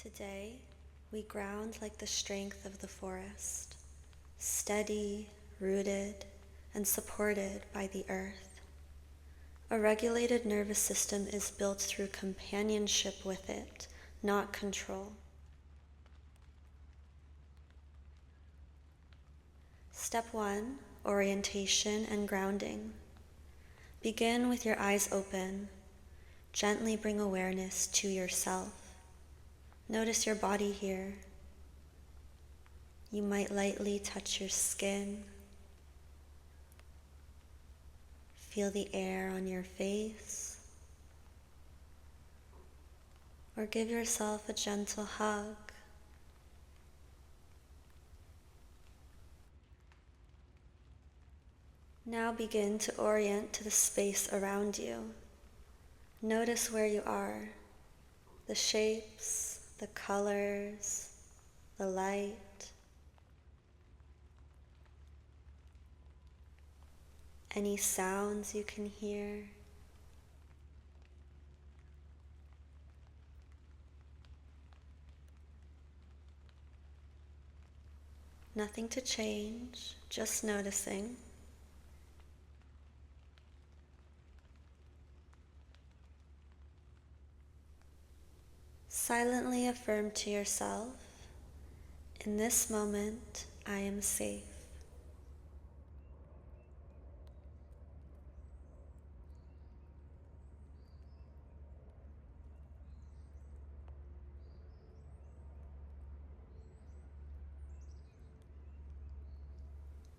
Today, we ground like the strength of the forest, steady, rooted, and supported by the earth. A regulated nervous system is built through companionship with it, not control. Step 1, orientation and grounding. Begin with your eyes open. Gently bring awareness to yourself. Notice your body here. You might lightly touch your skin. Feel the air on your face. Or give yourself a gentle hug. Now begin to orient to the space around you. Notice where you are, the shapes, the colors, the light. Any sounds you can hear. Nothing to change, just noticing. Silently affirm to yourself, in this moment, I am safe.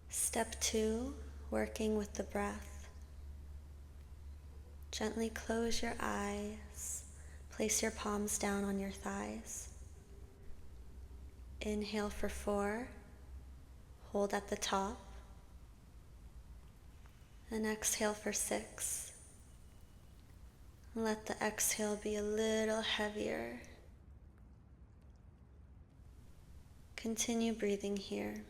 Step 2, working with the breath. Gently close your eyes, place your palms down on your thighs. Inhale for 4, hold at the top, and exhale for 6. Let the exhale be a little heavier. Continue breathing here.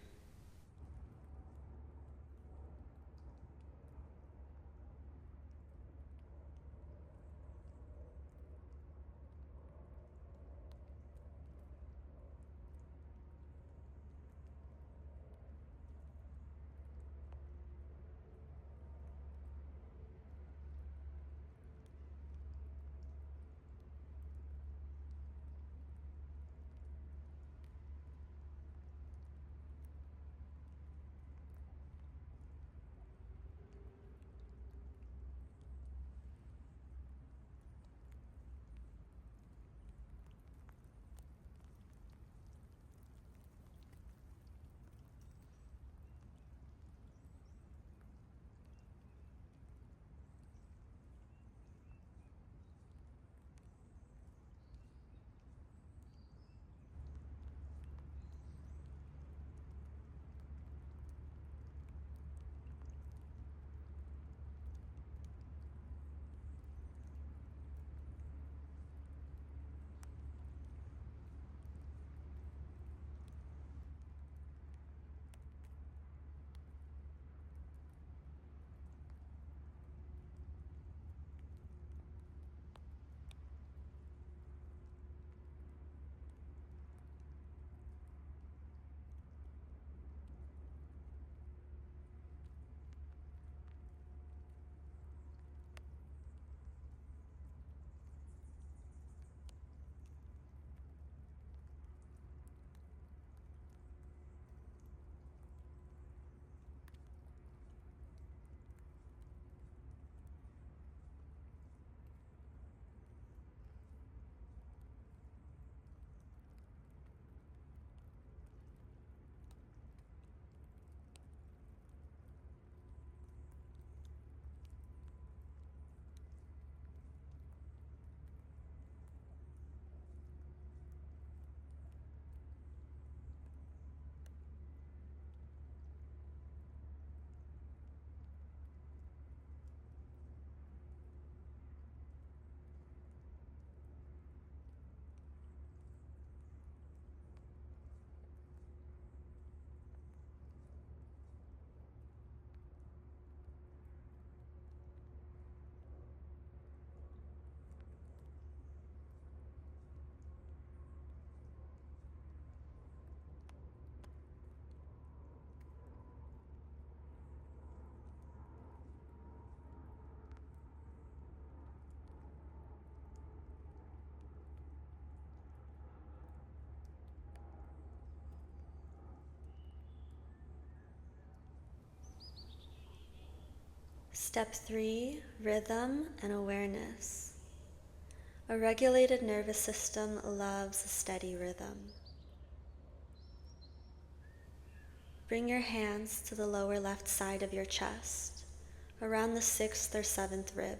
Step 3, rhythm and awareness. A regulated nervous system loves a steady rhythm. Bring your hands to the lower left side of your chest, around the 6th or 7th rib.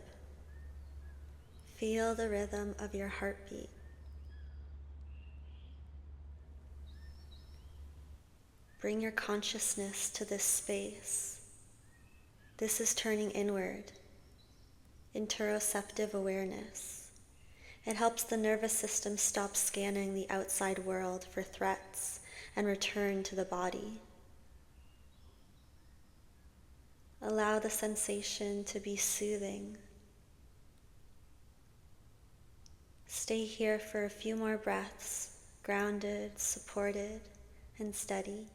Feel the rhythm of your heartbeat. Bring your consciousness to this space. This is turning inward, interoceptive awareness. It helps the nervous system stop scanning the outside world for threats and return to the body. Allow the sensation to be soothing. Stay here for a few more breaths, grounded, supported, and steady.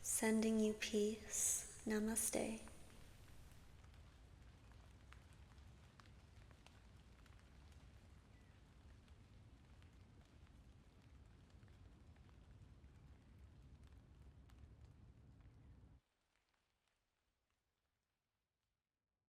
Sending you peace. Namaste.